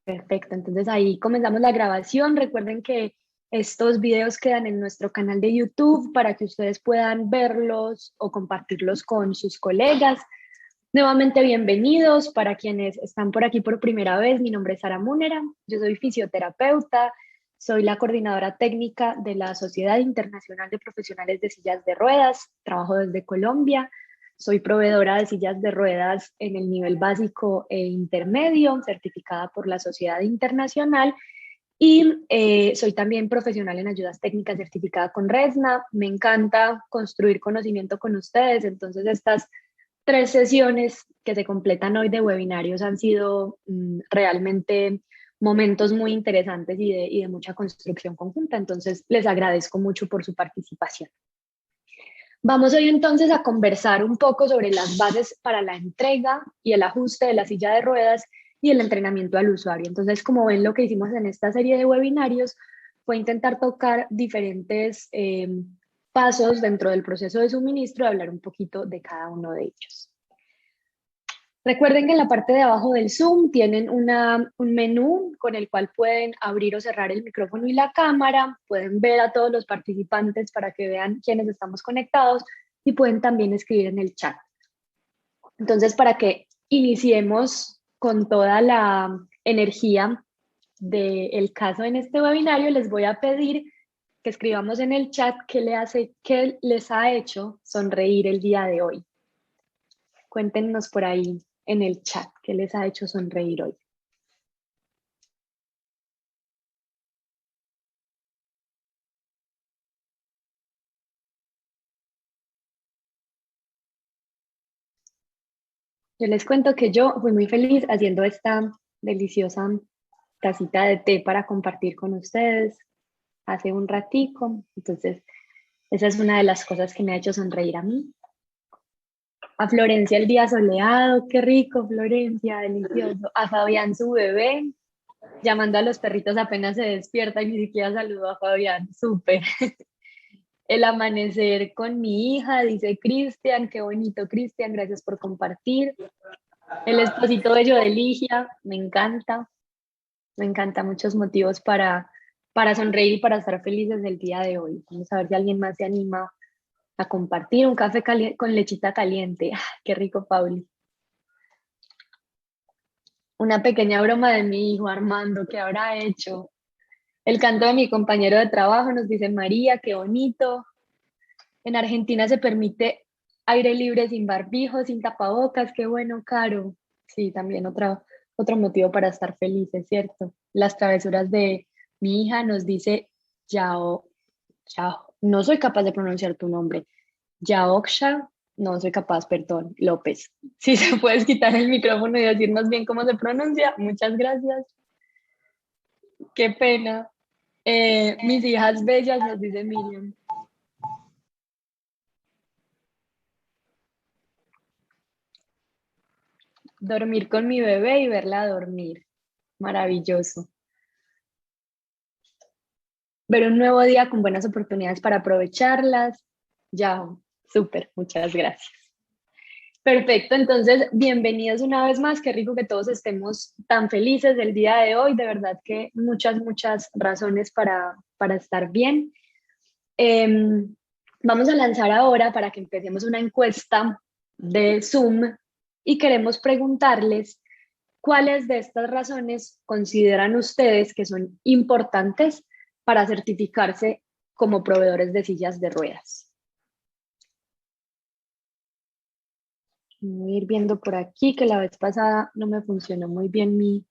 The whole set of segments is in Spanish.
Perfecto, entonces ahí comenzamos la grabación. Recuerden que estos videos quedan en nuestro canal de YouTube para que ustedes puedan verlos o compartirlos con sus colegas. Nuevamente bienvenidos para quienes están por aquí por primera vez. Mi nombre es Sara Múnera, yo soy fisioterapeuta, soy la coordinadora técnica de la Sociedad Internacional de Profesionales de Sillas de Ruedas, trabajo desde Colombia. Soy proveedora de sillas de ruedas en el nivel básico e intermedio, certificada por la Sociedad Internacional, y soy también profesional en ayudas técnicas certificada con RESNA. Me encanta construir conocimiento con ustedes, entonces estas 3 sesiones que se completan hoy de webinarios han sido realmente momentos muy interesantes y de mucha construcción conjunta, entonces les agradezco mucho por su participación. Vamos hoy entonces a conversar un poco sobre las bases para la entrega y el ajuste de la silla de ruedas y el entrenamiento al usuario. Entonces, como ven, lo que hicimos en esta serie de webinarios fue intentar tocar diferentes pasos dentro del proceso de suministro y hablar un poquito de cada uno de ellos. Recuerden que en la parte de abajo del Zoom tienen un menú con el cual pueden abrir o cerrar el micrófono y la cámara, pueden ver a todos los participantes para que vean quiénes estamos conectados y pueden también escribir en el chat. Entonces, para que iniciemos con toda la energía del caso en este webinario, les voy a pedir que escribamos en el chat qué les ha hecho sonreír el día de hoy. Cuéntenos por ahí en el chat qué les ha hecho sonreír hoy. Yo les cuento que yo fui muy feliz haciendo esta deliciosa tacita de té para compartir con ustedes hace un ratico. Entonces, esa es una de las cosas que me ha hecho sonreír a mí. A Florencia el día soleado, qué rico, Florencia, delicioso. A Fabián su bebé, llamando a los perritos apenas se despierta y ni siquiera saludó a Fabián, súper. El amanecer con mi hija, dice Cristian, qué bonito Cristian, gracias por compartir. El esposito bello de Ligia, me encanta muchos motivos para sonreír y para estar felices del día de hoy. Vamos a ver si alguien más se anima a compartir un café con lechita caliente. ¡Ah, qué rico, Pauli! Una pequeña broma de mi hijo Armando, ¿qué habrá hecho? El canto de mi compañero de trabajo, nos dice María, qué bonito. En Argentina se permite aire libre sin barbijo, sin tapabocas, qué bueno, Caro. Sí, también otro motivo para estar felices, ¿cierto? Las travesuras de mi hija nos dice Yao, no soy capaz de pronunciar tu nombre. Yaoksha, no soy capaz, perdón, López. Si se puedes quitar el micrófono y decirnos bien cómo se pronuncia, muchas gracias. Qué pena. Mis hijas bellas, nos dice Miriam. Dormir con mi bebé y verla dormir. Maravilloso. Ver un nuevo día con buenas oportunidades para aprovecharlas. Ya, súper, muchas gracias. Perfecto, entonces bienvenidos una vez más. Qué rico que todos estemos tan felices del día de hoy. De verdad que muchas razones para estar bien. Vamos a lanzar ahora para que empecemos una encuesta de Zoom y queremos preguntarles cuáles de estas razones consideran ustedes que son importantes para certificarse como proveedores de sillas de ruedas. Voy a ir viendo por aquí que la vez pasada no me funcionó muy bien mi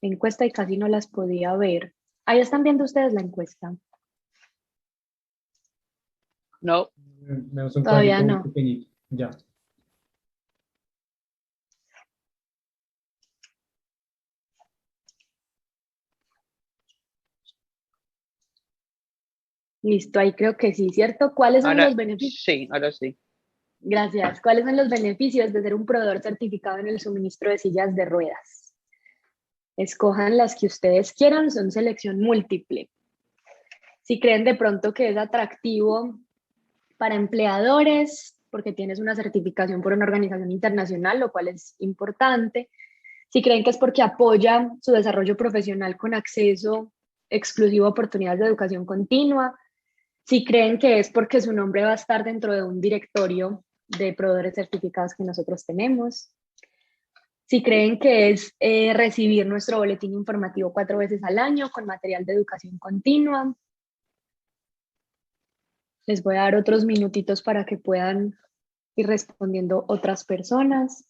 encuesta y casi no las podía ver. Ahí están viendo ustedes la encuesta. No. Todavía no. Pequeñito. Ya. Listo, ahí creo que sí, ¿cierto? ¿Cuáles son los beneficios? Sí, ahora sí. Gracias. ¿Cuáles son los beneficios de ser un proveedor certificado en el suministro de sillas de ruedas? Escojan las que ustedes quieran, son selección múltiple. Si creen de pronto que es atractivo para empleadores, porque tienes una certificación por una organización internacional, lo cual es importante. Si creen que es porque apoya su desarrollo profesional con acceso exclusivo a oportunidades de educación continua. Si creen que es porque su nombre va a estar dentro de un directorio de proveedores certificados que nosotros tenemos. Si creen que es recibir nuestro boletín informativo 4 veces al año con material de educación continua. Les voy a dar otros minutitos para que puedan ir respondiendo otras personas.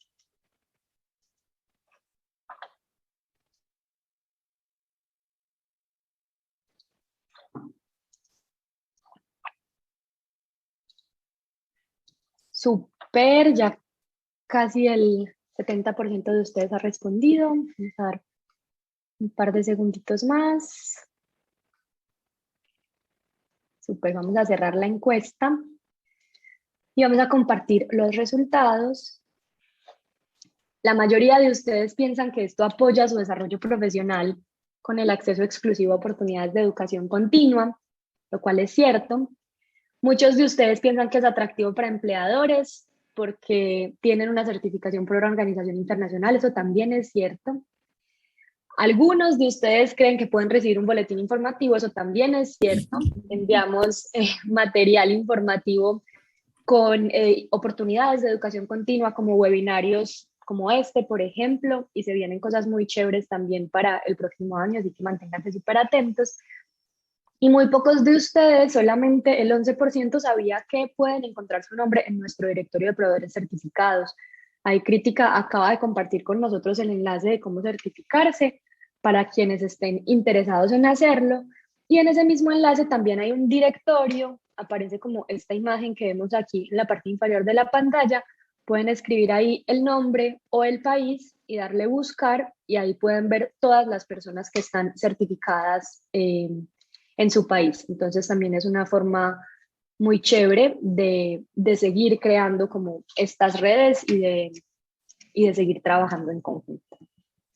Super, ya casi el 70% de ustedes ha respondido. Vamos a dar un par de segunditos más. Super, vamos a cerrar la encuesta y vamos a compartir los resultados. La mayoría de ustedes piensan que esto apoya su desarrollo profesional con el acceso exclusivo a oportunidades de educación continua, lo cual es cierto. Muchos de ustedes piensan que es atractivo para empleadores porque tienen una certificación por una organización internacional, eso también es cierto. Algunos de ustedes creen que pueden recibir un boletín informativo, eso también es cierto. Enviamos material informativo con oportunidades de educación continua como webinarios como este, por ejemplo, y se vienen cosas muy chéveres también para el próximo año, así que manténganse súper atentos. Y muy pocos de ustedes, solamente el 11% sabía que pueden encontrar su nombre en nuestro directorio de proveedores certificados. Ahí Crítica acaba de compartir con nosotros el enlace de cómo certificarse para quienes estén interesados en hacerlo. Y en ese mismo enlace también hay un directorio, aparece como esta imagen que vemos aquí en la parte inferior de la pantalla. Pueden escribir ahí el nombre o el país y darle buscar y ahí pueden ver todas las personas que están certificadas en su país. Entonces también es una forma muy chévere de seguir creando como estas redes y de seguir trabajando en conjunto.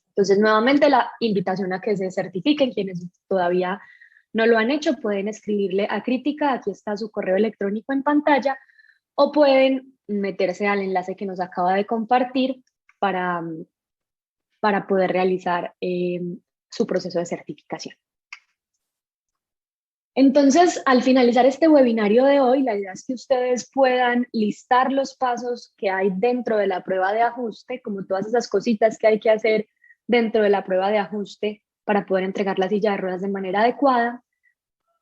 Entonces, nuevamente la invitación a que se certifiquen. Quienes todavía no lo han hecho, pueden escribirle a Crítica, aquí está su correo electrónico en pantalla, o pueden meterse al enlace que nos acaba de compartir para poder realizar su proceso de certificación. Entonces, al finalizar este webinario de hoy, la idea es que ustedes puedan listar los pasos que hay dentro de la prueba de ajuste, como todas esas cositas que hay que hacer dentro de la prueba de ajuste para poder entregar la silla de ruedas de manera adecuada,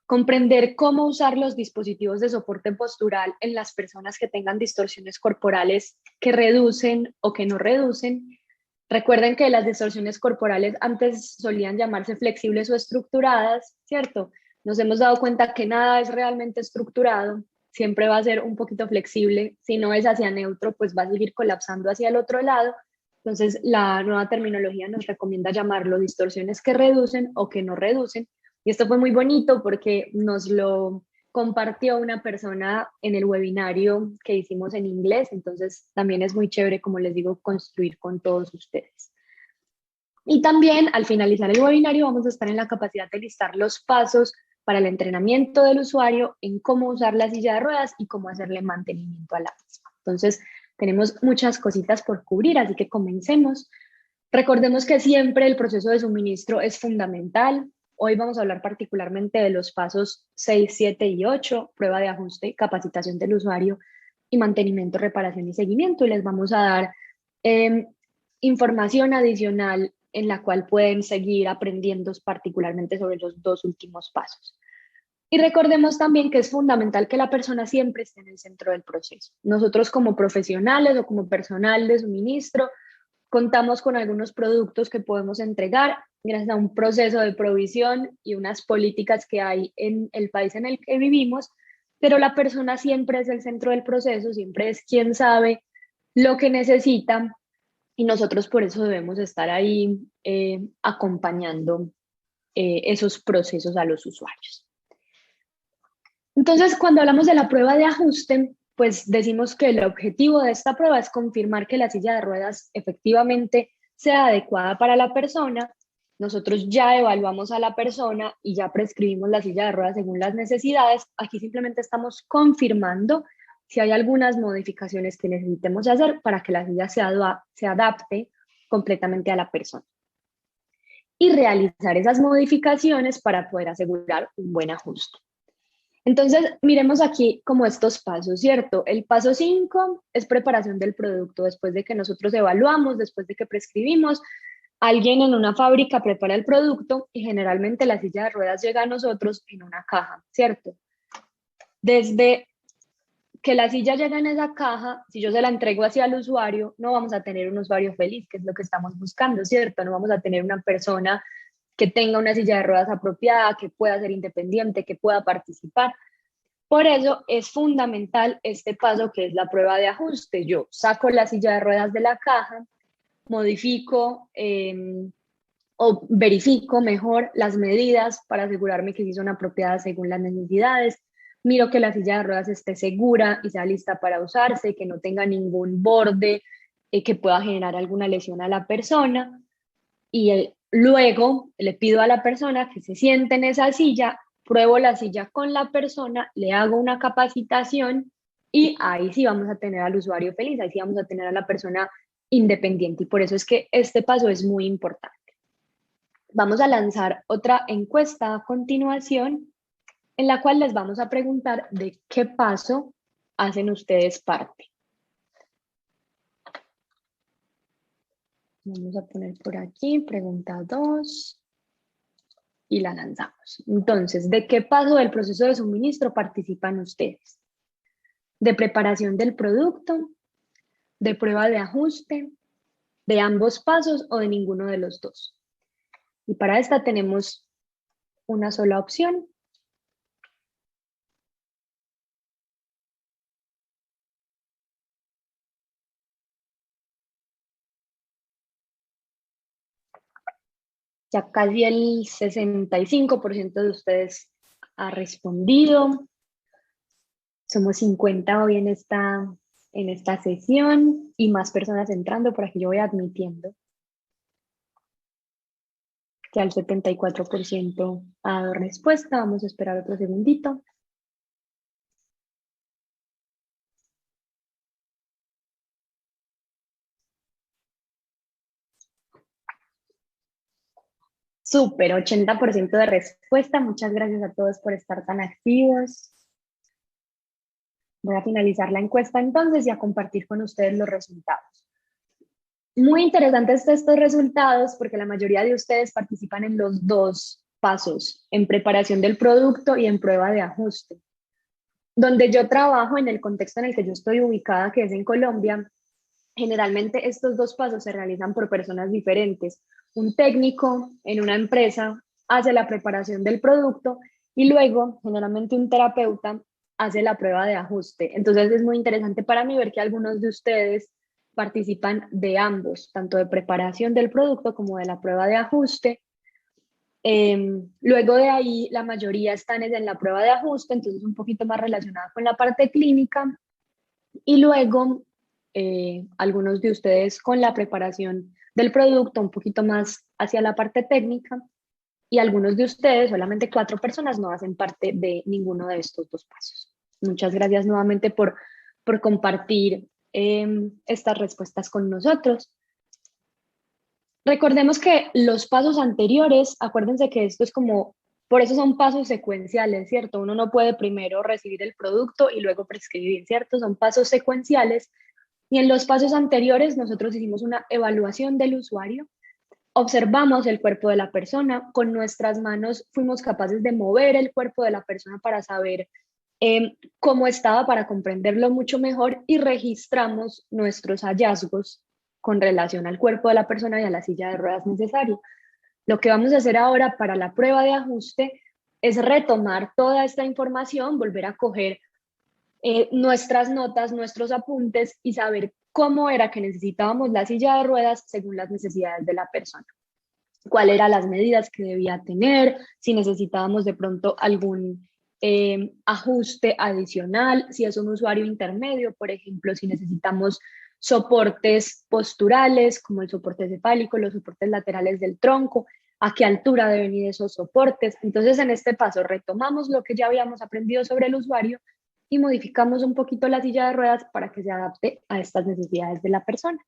comprender cómo usar los dispositivos de soporte postural en las personas que tengan distorsiones corporales que reducen o que no reducen. Recuerden que las distorsiones corporales antes solían llamarse flexibles o estructuradas, ¿cierto? Nos hemos dado cuenta que nada es realmente estructurado, siempre va a ser un poquito flexible. Si no es hacia neutro, pues va a seguir colapsando hacia el otro lado. Entonces, la nueva terminología nos recomienda llamarlo distorsiones que reducen o que no reducen. Y esto fue muy bonito porque nos lo compartió una persona en el webinario que hicimos en inglés. Entonces, también es muy chévere, como les digo, construir con todos ustedes. Y también, al finalizar el webinario, vamos a estar en la capacidad de listar los pasos para el entrenamiento del usuario en cómo usar la silla de ruedas y cómo hacerle mantenimiento a la misma. Entonces, tenemos muchas cositas por cubrir, así que comencemos. Recordemos que siempre el proceso de suministro es fundamental. Hoy vamos a hablar particularmente de los pasos 6, 7 y 8, prueba de ajuste, capacitación del usuario y mantenimiento, reparación y seguimiento. Y les vamos a dar información adicional en la cual pueden seguir aprendiendo particularmente sobre los dos últimos pasos. Y recordemos también que es fundamental que la persona siempre esté en el centro del proceso. Nosotros como profesionales o como personal de suministro contamos con algunos productos que podemos entregar gracias a un proceso de provisión y unas políticas que hay en el país en el que vivimos, pero la persona siempre es el centro del proceso, siempre es quien sabe lo que necesita y nosotros por eso debemos estar ahí acompañando esos procesos a los usuarios. Entonces, cuando hablamos de la prueba de ajuste, pues decimos que el objetivo de esta prueba es confirmar que la silla de ruedas efectivamente sea adecuada para la persona. Nosotros ya evaluamos a la persona y ya prescribimos la silla de ruedas según las necesidades. Aquí simplemente estamos confirmando si hay algunas modificaciones que necesitemos hacer para que la silla se adapte completamente a la persona. Y realizar esas modificaciones para poder asegurar un buen ajuste. Entonces, miremos aquí como estos pasos, ¿cierto? El paso 5 es preparación del producto. Después de que nosotros evaluamos, después de que prescribimos, alguien en una fábrica prepara el producto y generalmente la silla de ruedas llega a nosotros en una caja, ¿cierto? Desde que la silla llega en esa caja, si yo se la entrego hacia el usuario, no vamos a tener un usuario feliz, que es lo que estamos buscando, ¿cierto? No vamos a tener una persona que tenga una silla de ruedas apropiada, que pueda ser independiente, que pueda participar. Por eso es fundamental este paso que es la prueba de ajuste. Yo saco la silla de ruedas de la caja, modifico o verifico mejor las medidas para asegurarme que sí son apropiadas según las necesidades. Miro que la silla de ruedas esté segura y sea lista para usarse, que no tenga ningún borde que pueda generar alguna lesión a la persona. Y luego le pido a la persona que se siente en esa silla, pruebo la silla con la persona, le hago una capacitación y ahí sí vamos a tener al usuario feliz, ahí sí vamos a tener a la persona independiente. Y por eso es que este paso es muy importante. Vamos a lanzar otra encuesta a continuación en la cual les vamos a preguntar de qué paso hacen ustedes parte. Vamos a poner por aquí, pregunta 2, y la lanzamos. Entonces, ¿de qué paso del proceso de suministro participan ustedes? ¿De preparación del producto? ¿De prueba de ajuste? ¿De ambos pasos o de ninguno de los dos? Y para esta tenemos una sola opción. Ya casi el 65% de ustedes ha respondido. Somos 50 hoy en esta sesión y más personas entrando, por aquí yo voy admitiendo. Ya el 74% ha dado respuesta. Vamos a esperar otro segundito. Súper, 80% de respuesta. Muchas gracias a todos por estar tan activos. Voy a finalizar la encuesta entonces y a compartir con ustedes los resultados. Muy interesantes estos resultados porque la mayoría de ustedes participan en los dos pasos, en preparación del producto y en prueba de ajuste. Donde yo trabajo, en el contexto en el que yo estoy ubicada, que es en Colombia, generalmente estos dos pasos se realizan por personas diferentes. Un técnico en una empresa hace la preparación del producto y luego, generalmente un terapeuta hace la prueba de ajuste. Entonces es muy interesante para mí ver que algunos de ustedes participan de ambos, tanto de preparación del producto como de la prueba de ajuste. Luego de ahí, la mayoría están en la prueba de ajuste, entonces un poquito más relacionada con la parte clínica. Y luego, algunos de ustedes con la preparación del producto, un poquito más hacia la parte técnica. Y algunos de ustedes, solamente 4 personas, no hacen parte de ninguno de estos dos pasos. Muchas gracias nuevamente por compartir estas respuestas con nosotros. Recordemos que los pasos anteriores, acuérdense que esto es como, por eso son pasos secuenciales, ¿cierto? Uno no puede primero recibir el producto y luego prescribir, ¿cierto? Son pasos secuenciales. Y en los pasos anteriores nosotros hicimos una evaluación del usuario, observamos el cuerpo de la persona, con nuestras manos fuimos capaces de mover el cuerpo de la persona para saber cómo estaba, para comprenderlo mucho mejor y registramos nuestros hallazgos con relación al cuerpo de la persona y a la silla de ruedas necesaria. Lo que vamos a hacer ahora para la prueba de ajuste es retomar toda esta información, volver a coger nuestras notas, nuestros apuntes y saber cómo era que necesitábamos la silla de ruedas según las necesidades de la persona. Cuáles eran las medidas que debía tener, si necesitábamos de pronto algún ajuste adicional, si es un usuario intermedio, por ejemplo, si necesitamos soportes posturales como el soporte cefálico, los soportes laterales del tronco, a qué altura deben ir esos soportes. Entonces, en este paso retomamos lo que ya habíamos aprendido sobre el usuario y modificamos un poquito la silla de ruedas para que se adapte a estas necesidades de la persona.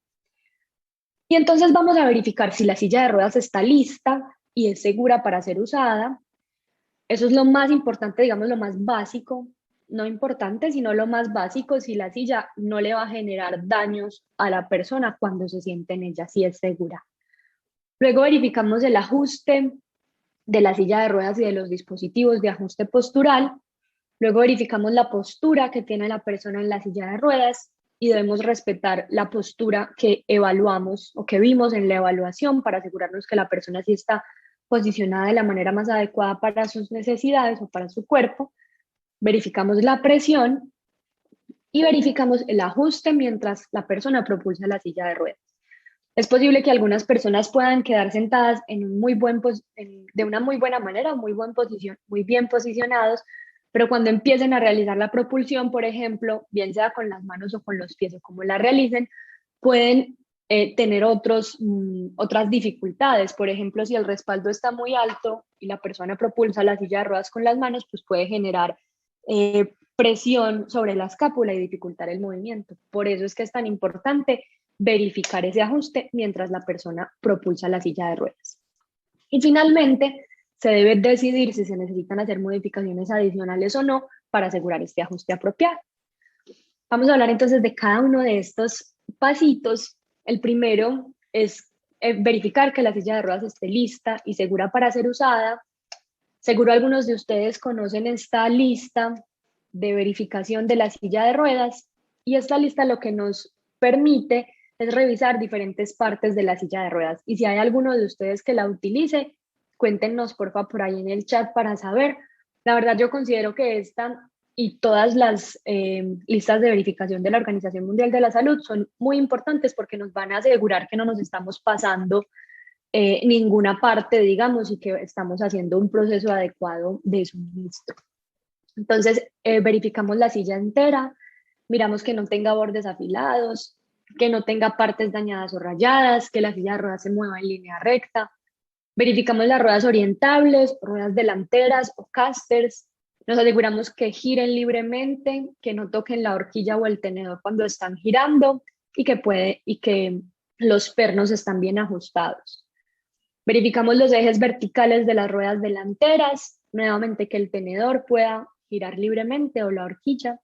Y entonces vamos a verificar si la silla de ruedas está lista y es segura para ser usada. Eso es lo más importante, digamos, lo más básico, no importante, sino lo más básico, si la silla no le va a generar daños a la persona cuando se siente en ella, si es segura. Luego verificamos el ajuste de la silla de ruedas y de los dispositivos de ajuste postural. Luego verificamos la postura que tiene la persona en la silla de ruedas y debemos respetar la postura que evaluamos o que vimos en la evaluación para asegurarnos que la persona sí está posicionada de la manera más adecuada para sus necesidades o para su cuerpo. Verificamos la presión y verificamos el ajuste mientras la persona propulsa la silla de ruedas. Es posible que algunas personas puedan quedar sentadas en un de una muy buena manera, muy bien posicionados, pero cuando empiecen a realizar la propulsión, por ejemplo, bien sea con las manos o con los pies o como la realicen, pueden tener otras dificultades. Por ejemplo, si el respaldo está muy alto y la persona propulsa la silla de ruedas con las manos, pues puede generar presión sobre la escápula y dificultar el movimiento. Por eso es que es tan importante verificar ese ajuste mientras la persona propulsa la silla de ruedas. Y finalmente, se debe decidir si se necesitan hacer modificaciones adicionales o no para asegurar este ajuste apropiado. Vamos a hablar entonces de cada uno de estos pasitos. El primero es verificar que la silla de ruedas esté lista y segura para ser usada. Seguro algunos de ustedes conocen esta lista de verificación de la silla de ruedas y esta lista lo que nos permite es revisar diferentes partes de la silla de ruedas. Y si hay alguno de ustedes que la utilice, cuéntenos por favor por ahí en el chat para saber. La verdad yo considero que esta y todas las listas de verificación de la Organización Mundial de la Salud son muy importantes porque nos van a asegurar que no nos estamos pasando ninguna parte, digamos, y que estamos haciendo un proceso adecuado de suministro. Entonces, verificamos la silla entera, miramos que no tenga bordes afilados, que no tenga partes dañadas o rayadas, que la silla de ruedas se mueva en línea recta. Verificamos las ruedas orientables, ruedas delanteras o casters. Nos aseguramos que giren libremente, que no toquen la horquilla o el tenedor cuando están girando y que los pernos están bien ajustados. Verificamos los ejes verticales de las ruedas delanteras, nuevamente que el tenedor pueda girar libremente o la horquilla.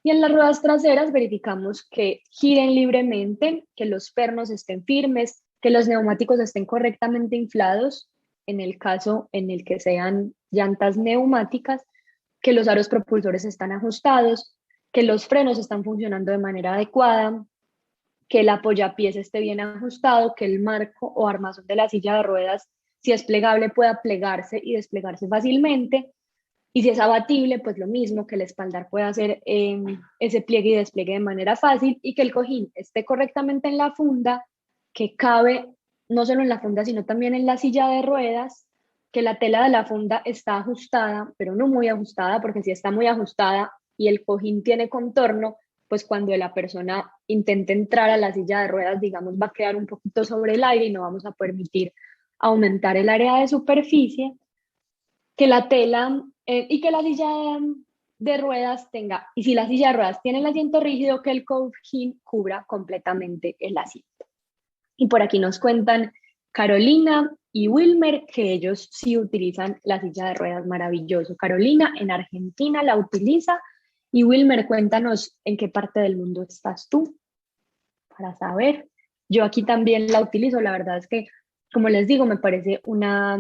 Y en las ruedas traseras verificamos que giren libremente, que los pernos estén firmes, que los neumáticos estén correctamente inflados, en el caso en el que sean llantas neumáticas, que los aros propulsores están ajustados, que los frenos están funcionando de manera adecuada, que el apoyapiés esté bien ajustado, que el marco o armazón de la silla de ruedas, si es plegable, pueda plegarse y desplegarse fácilmente. Y si es abatible, pues lo mismo, que el espaldar pueda hacer ese pliegue y despliegue de manera fácil y que el cojín esté correctamente en la funda, que cabe no solo en la funda, sino también en la silla de ruedas, que la tela de la funda está ajustada, pero no muy ajustada, porque si está muy ajustada y el cojín tiene contorno, pues cuando la persona intente entrar a la silla de ruedas, digamos, va a quedar un poquito sobre el aire y no vamos a permitir aumentar el área de superficie, que la tela y que la silla de ruedas tenga, y si la silla de ruedas tiene el asiento rígido, que el cojín cubra completamente el asiento. Y por aquí nos cuentan Carolina y Wilmer que ellos sí utilizan la silla de ruedas, maravilloso. Carolina en Argentina la utiliza y Wilmer, cuéntanos en qué parte del mundo estás tú para saber. Yo aquí también la utilizo, la verdad es que, como les digo, me parece una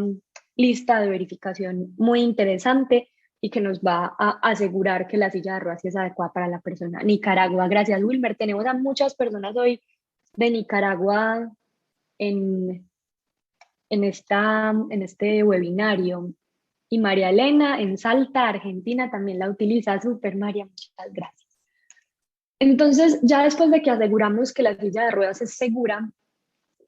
lista de verificación muy interesante y que nos va a asegurar que la silla de ruedas es adecuada para la persona. Nicaragua, gracias Wilmer. Tenemos a muchas personas hoy de Nicaragua en, en este webinario. Y María Elena en Salta, Argentina, también la utiliza. Súper, María, muchas gracias. Entonces, ya después de que aseguramos que la silla de ruedas es segura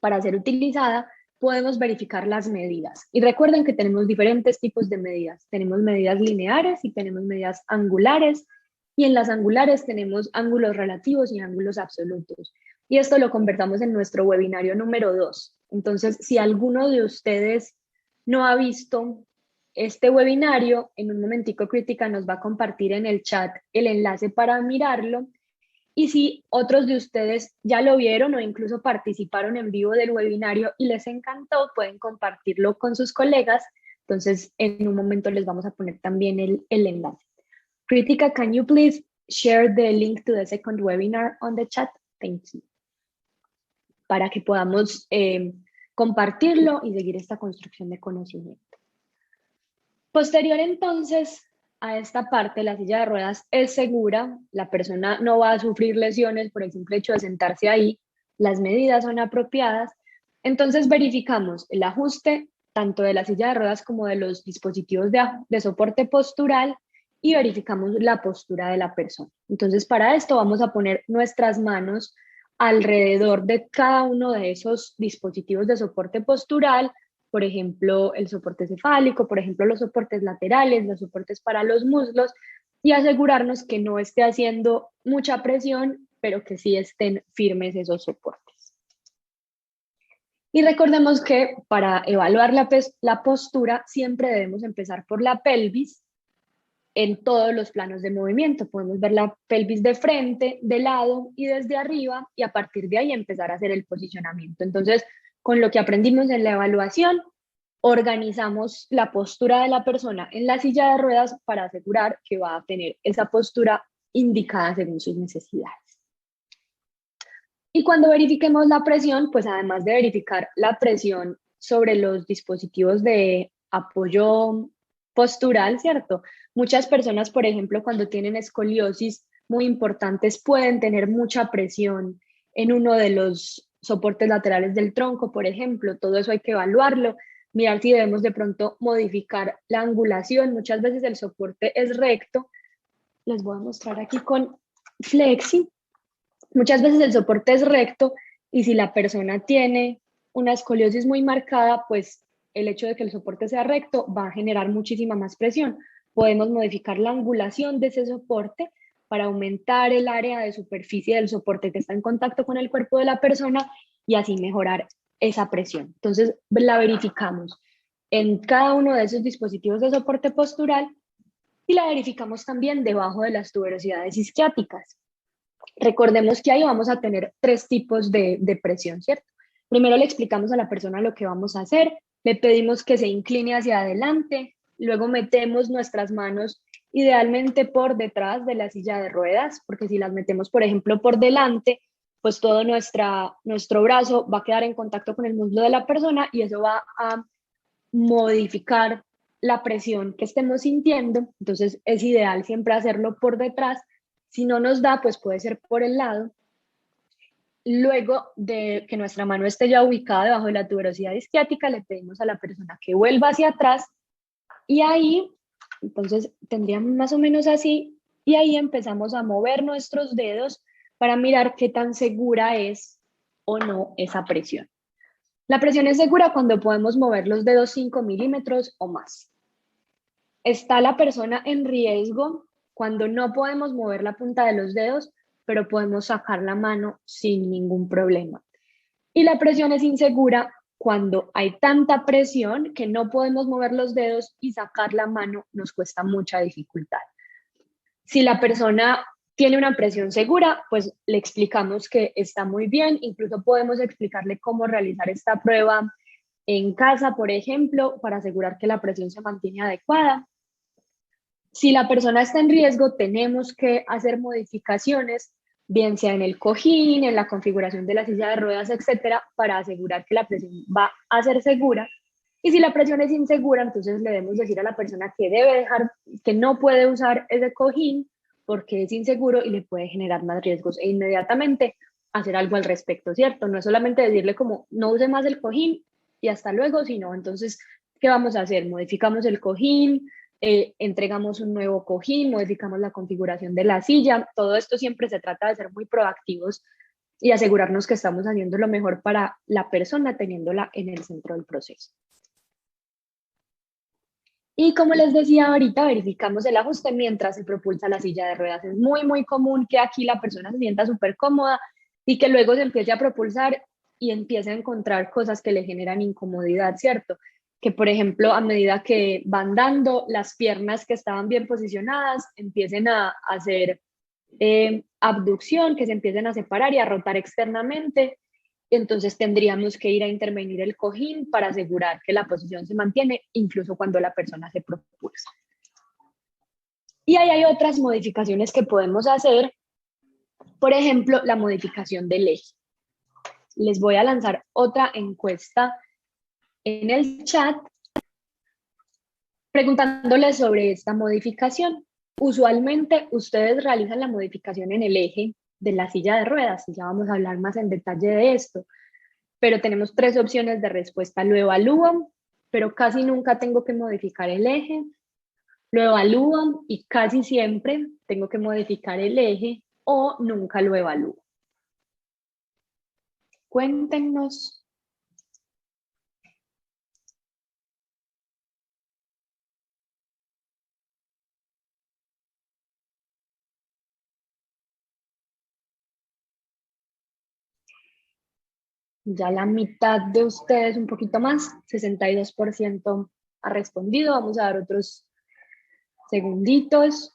para ser utilizada, podemos verificar las medidas. Y recuerden que tenemos diferentes tipos de medidas. Tenemos medidas lineares y tenemos medidas angulares. Y en las angulares tenemos ángulos relativos y ángulos absolutos. Y esto lo conversamos en nuestro webinario número 2. Entonces, si alguno de ustedes no ha visto este webinario, en un momentico Crítica nos va a compartir en el chat el enlace para mirarlo Y si otros de ustedes ya lo vieron o incluso participaron en vivo del webinario y les encantó, pueden compartirlo con sus colegas. Entonces, en un momento les vamos a poner también el enlace. Kritika, can you please share the link to the second webinar on the chat? Thank you. Para que podamos compartirlo y seguir esta construcción de conocimiento. Posterior entonces a esta parte, la silla de ruedas es segura, la persona no va a sufrir lesiones por el simple hecho de sentarse ahí, las medidas son apropiadas, entonces verificamos el ajuste tanto de la silla de ruedas como de los dispositivos de soporte postural y verificamos la postura de la persona. Entonces para esto vamos a poner nuestras manos alrededor de cada uno de esos dispositivos de soporte postural, por ejemplo, el soporte cefálico, por ejemplo, los soportes laterales, los soportes para los muslos, y asegurarnos que no esté haciendo mucha presión, pero que sí estén firmes esos soportes. Y recordemos que para evaluar la postura siempre debemos empezar por la pelvis en todos los planos de movimiento. Podemos ver la pelvis de frente, de lado y desde arriba, y a partir de ahí empezar a hacer el posicionamiento. Entonces, con lo que aprendimos en la evaluación, organizamos la postura de la persona en la silla de ruedas para asegurar que va a tener esa postura indicada según sus necesidades. Y cuando verifiquemos la presión, pues además de verificar la presión sobre los dispositivos de apoyo postural, ¿cierto? Muchas personas, por ejemplo, cuando tienen escoliosis muy importantes, pueden tener mucha presión en uno de los soportes laterales del tronco, por ejemplo. Todo eso hay que evaluarlo, mirar si debemos de pronto modificar la angulación. Muchas veces el soporte es recto. Les voy a mostrar aquí con Flexi. Muchas veces el soporte es recto y si la persona tiene una escoliosis muy marcada, pues el hecho de que el soporte sea recto va a generar muchísima más presión. Podemos modificar la angulación de ese soporte para aumentar el área de superficie del soporte que está en contacto con el cuerpo de la persona y así mejorar esa presión. Entonces la verificamos en cada uno de esos dispositivos de soporte postural y la verificamos también debajo de las tuberosidades isquiáticas. Recordemos que ahí vamos a tener tres tipos de presión, ¿cierto? Primero le explicamos a la persona lo que vamos a hacer, le pedimos que se incline hacia adelante, luego metemos nuestras manos idealmente por detrás de la silla de ruedas, porque si las metemos, por ejemplo, por delante, pues todo nuestro brazo va a quedar en contacto con el muslo de la persona y eso va a modificar la presión que estemos sintiendo. Entonces es ideal siempre hacerlo por detrás. Si no nos da, pues puede ser por el lado. Luego de que nuestra mano esté ya ubicada debajo de la tuberosidad isquiática, le pedimos a la persona que vuelva hacia atrás y ahí, entonces tendríamos más o menos así, y ahí empezamos a mover nuestros dedos para mirar qué tan segura es o no esa presión. La presión es segura cuando podemos mover los dedos 5 milímetros o más. Está la persona en riesgo cuando no podemos mover la punta de los dedos, pero podemos sacar la mano sin ningún problema. Y la presión es insegura cuando hay tanta presión que no podemos mover los dedos y sacar la mano nos cuesta mucha dificultad. Si la persona tiene una presión segura, pues le explicamos que está muy bien, incluso podemos explicarle cómo realizar esta prueba en casa, por ejemplo, para asegurar que la presión se mantiene adecuada. Si la persona está en riesgo, tenemos que hacer modificaciones, bien sea en el cojín, en la configuración de la silla de ruedas, etcétera, para asegurar que la presión va a ser segura. Y si la presión es insegura, entonces le debemos decir a la persona que debe dejar, que no puede usar ese cojín porque es inseguro y le puede generar más riesgos e inmediatamente hacer algo al respecto, ¿cierto? No es solamente decirle como no use más el cojín y hasta luego, sino entonces, ¿qué vamos a hacer? Modificamos el cojín, entregamos un nuevo cojín, modificamos la configuración de la silla. Todo esto siempre se trata de ser muy proactivos y asegurarnos que estamos haciendo lo mejor para la persona teniéndola en el centro del proceso. Y como les decía ahorita, verificamos el ajuste mientras se propulsa la silla de ruedas. Es muy, muy común que aquí la persona se sienta súper cómoda y que luego se empiece a propulsar y empiece a encontrar cosas que le generan incomodidad, ¿cierto? Que, por ejemplo, a medida que van dando, las piernas que estaban bien posicionadas empiecen a hacer abducción, que se empiecen a separar y a rotar externamente. Entonces tendríamos que ir a intervenir el cojín para asegurar que la posición se mantiene incluso cuando la persona se propulsa. Y ahí hay otras modificaciones que podemos hacer, por ejemplo, la modificación del eje. Les voy a lanzar otra encuesta en el chat preguntándoles sobre esta modificación. Usualmente ustedes realizan la modificación en el eje de la silla de ruedas, y ya vamos a hablar más en detalle de esto, pero tenemos tres opciones de respuesta. Lo evalúan, pero casi nunca tengo que modificar el eje. Lo evalúan y casi siempre tengo que modificar el eje, o nunca lo evalúo. Cuéntenos. Ya la mitad de ustedes, un poquito más, 62% ha respondido. Vamos a dar otros segunditos.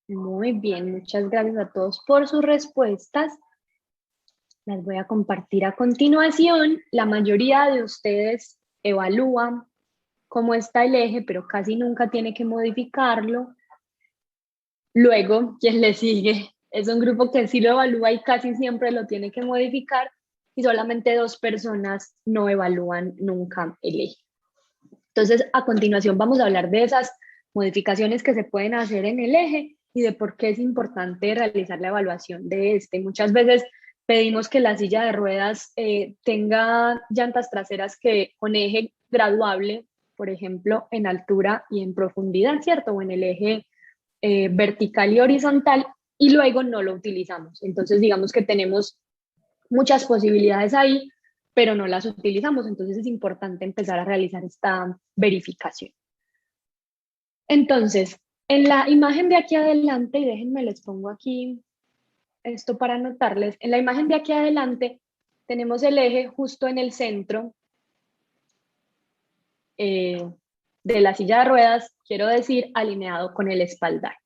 Muy bien, muchas gracias a todos por sus respuestas. Las voy a compartir a continuación. La mayoría de ustedes evalúan cómo está el eje, pero casi nunca tiene que modificarlo. Luego, quien le sigue es un grupo que sí lo evalúa y casi siempre lo tiene que modificar, y solamente 2 personas no evalúan nunca el eje. Entonces, a continuación vamos a hablar de esas modificaciones que se pueden hacer en el eje y de por qué es importante realizar la evaluación de este. Muchas veces pedimos que la silla de ruedas tenga llantas traseras que con eje graduable, por ejemplo, en altura y en profundidad, ¿cierto? O en el eje vertical y horizontal, y luego no lo utilizamos. Entonces, digamos que tenemos muchas posibilidades ahí, pero no las utilizamos. Entonces es importante empezar a realizar esta verificación. Entonces, en la imagen de aquí adelante, y déjenme les pongo aquí esto para anotarles, en la imagen de aquí adelante tenemos el eje justo en el centro de la silla de ruedas, quiero decir, alineado con el espaldar.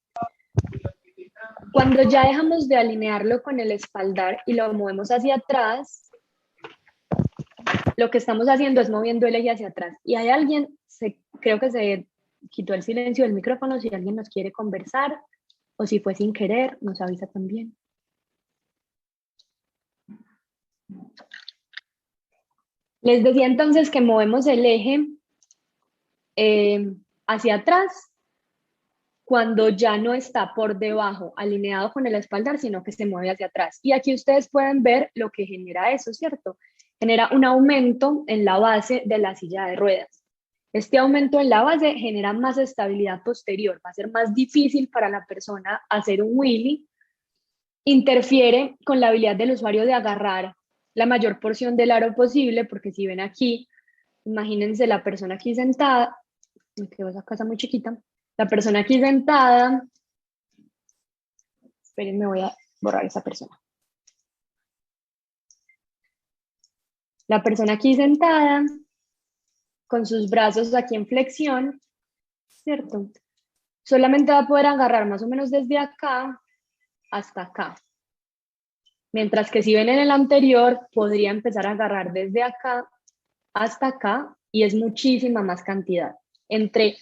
Cuando ya dejamos de alinearlo con el espaldar y lo movemos hacia atrás, lo que estamos haciendo es moviendo el eje hacia atrás. Y hay alguien, creo que se quitó el silencio del micrófono, si alguien nos quiere conversar o si fue sin querer, nos avisa también. Les decía entonces que movemos el eje hacia atrás cuando ya no está por debajo, alineado con el espaldar, sino que se mueve hacia atrás. Y aquí ustedes pueden ver lo que genera eso, ¿cierto? Genera un aumento en la base de la silla de ruedas. Este aumento en la base genera más estabilidad posterior, va a ser más difícil para la persona hacer un wheelie, interfiere con la habilidad del usuario de agarrar la mayor porción del aro posible, porque si ven aquí, imagínense la persona aquí sentada, me quedó esa casa muy chiquita, la persona aquí sentada, esperen, me voy a borrar esa persona. La persona aquí sentada, con sus brazos aquí en flexión, ¿cierto? Solamente va a poder agarrar más o menos desde acá hasta acá. Mientras que si ven en el anterior, podría empezar a agarrar desde acá hasta acá, y es muchísima más cantidad. Entre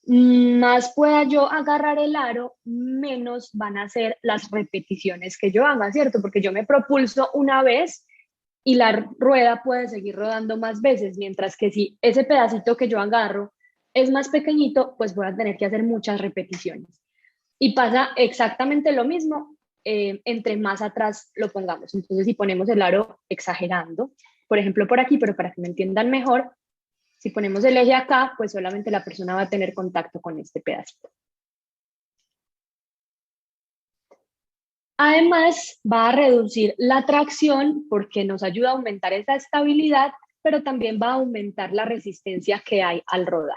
más pueda yo agarrar el aro, menos van a ser las repeticiones que yo haga, ¿cierto? Porque yo me propulso una vez y la rueda puede seguir rodando más veces, mientras que si ese pedacito que yo agarro es más pequeñito, pues voy a tener que hacer muchas repeticiones. Y pasa exactamente lo mismo entre más atrás lo pongamos. Entonces, si ponemos el aro exagerando, por ejemplo por aquí, pero para que me entiendan mejor, si ponemos el eje acá, pues solamente la persona va a tener contacto con este pedacito. Además, va a reducir la tracción porque nos ayuda a aumentar esa estabilidad, pero también va a aumentar la resistencia que hay al rodar.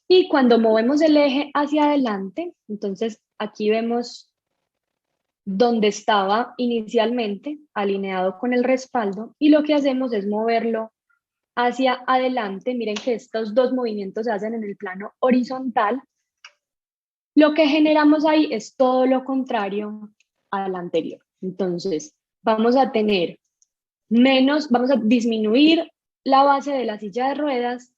Y cuando movemos el eje hacia adelante, entonces aquí vemos donde estaba inicialmente, alineado con el respaldo, y lo que hacemos es moverlo hacia adelante. Miren que estos dos movimientos se hacen en el plano horizontal. Lo que generamos ahí es todo lo contrario al anterior. Entonces, vamos a tener vamos a disminuir la base de la silla de ruedas,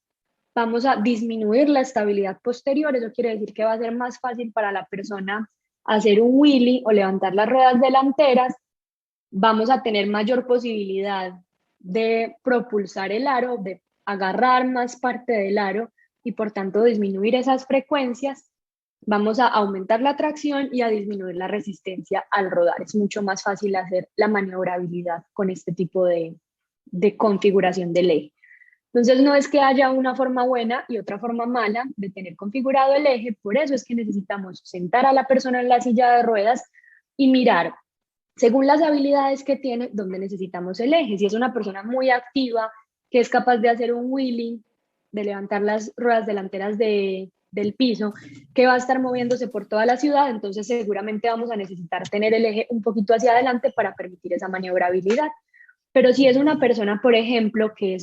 vamos a disminuir la estabilidad posterior. Eso quiere decir que va a ser más fácil para la persona hacer un wheelie o levantar las ruedas delanteras. Vamos a tener mayor posibilidad de propulsar el aro, de agarrar más parte del aro y por tanto disminuir esas frecuencias. Vamos a aumentar la tracción y a disminuir la resistencia al rodar. Es mucho más fácil hacer la maniobrabilidad con este tipo de configuración del eje. Entonces no es que haya una forma buena y otra forma mala de tener configurado el eje, por eso es que necesitamos sentar a la persona en la silla de ruedas y mirar, según las habilidades que tiene, dónde necesitamos el eje. Si es una persona muy activa, que es capaz de hacer un wheeling, de levantar las ruedas delanteras del piso, que va a estar moviéndose por toda la ciudad, entonces seguramente vamos a necesitar tener el eje un poquito hacia adelante para permitir esa maniobrabilidad. Pero si es una persona, por ejemplo, que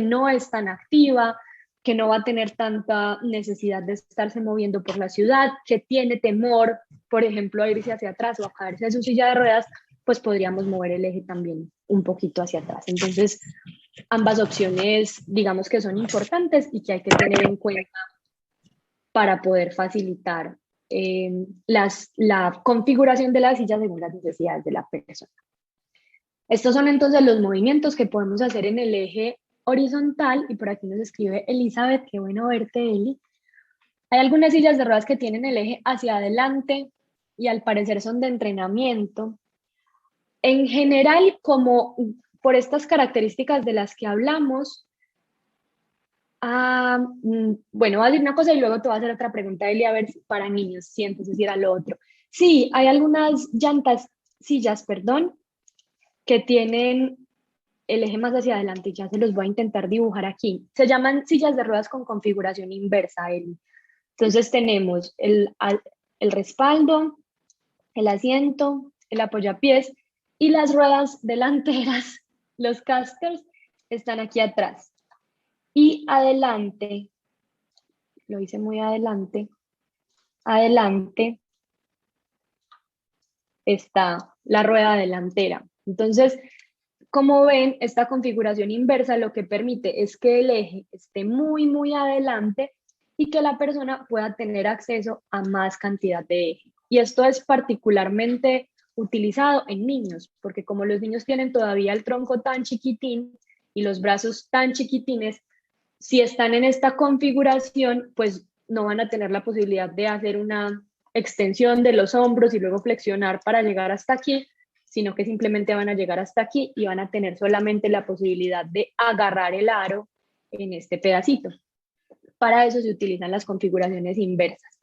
no es tan activa, que no va a tener tanta necesidad de estarse moviendo por la ciudad, que tiene temor, por ejemplo, a irse hacia atrás o a caerse de su silla de ruedas, pues podríamos mover el eje también un poquito hacia atrás. Entonces, ambas opciones, digamos que son importantes y que hay que tener en cuenta para poder facilitar la configuración de la silla según las necesidades de la persona. Estos son entonces los movimientos que podemos hacer en el eje horizontal, y por aquí nos escribe Elizabeth, qué bueno verte, Eli. Hay algunas sillas de ruedas que tienen el eje hacia adelante y al parecer son de entrenamiento. En general, como por estas características de las que hablamos, bueno, voy a decir una cosa y luego te voy a hacer otra pregunta, Eli, a ver si para niños, si entonces era lo otro. Sí, hay algunas sillas, perdón, que tienen el eje más hacia adelante, ya se los voy a intentar dibujar aquí. Se llaman sillas de ruedas con configuración inversa, Eli. Entonces tenemos el respaldo, el asiento, el apoyapiés y las ruedas delanteras, los casters, están aquí atrás. Y adelante, lo hice muy adelante, adelante está la rueda delantera. Entonces, como ven, esta configuración inversa lo que permite es que el eje esté muy, muy adelante y que la persona pueda tener acceso a más cantidad de eje. Y esto es particularmente utilizado en niños, porque como los niños tienen todavía el tronco tan chiquitín y los brazos tan chiquitines, si están en esta configuración, pues no van a tener la posibilidad de hacer una extensión de los hombros y luego flexionar para llegar hasta aquí, sino que simplemente van a llegar hasta aquí y van a tener solamente la posibilidad de agarrar el aro en este pedacito. Para eso se utilizan las configuraciones inversas.